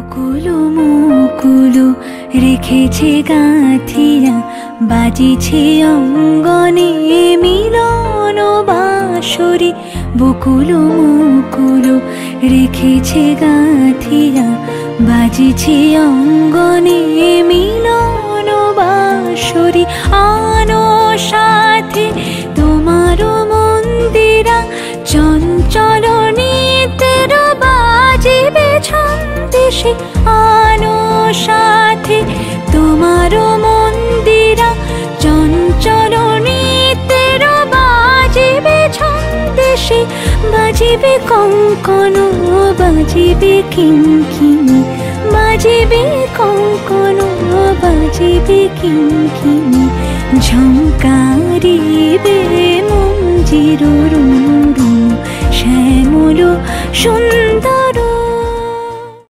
বকুলো মুকুলো রেখেছে গাঁথিয়া, বাজিছে অঙ্গনে মিলন বাঁশরি। বকুলো মুকুলো রেখেছে গাঁথিয়া, বাজিছে অঙ্গনে মিলন বাঁশরি। আনো সাথে তোমার মন্দিরা, চঞ্চল নিতের বাজিবে ছন্দেশে। আনো সাথে তোমার মন্দিরা, চঞ্চল নিতের বাজিবে ছন্দেশে। বাজিবে কঙ্কন, বাজিবে কিঙ্কিণী, বাজিবে কঙ্কন, বাজিবে কিঙ্কিণী। ঝঙ্কারিবে মঞ্জির রুনু রুনু, শ্যামল সুন্দর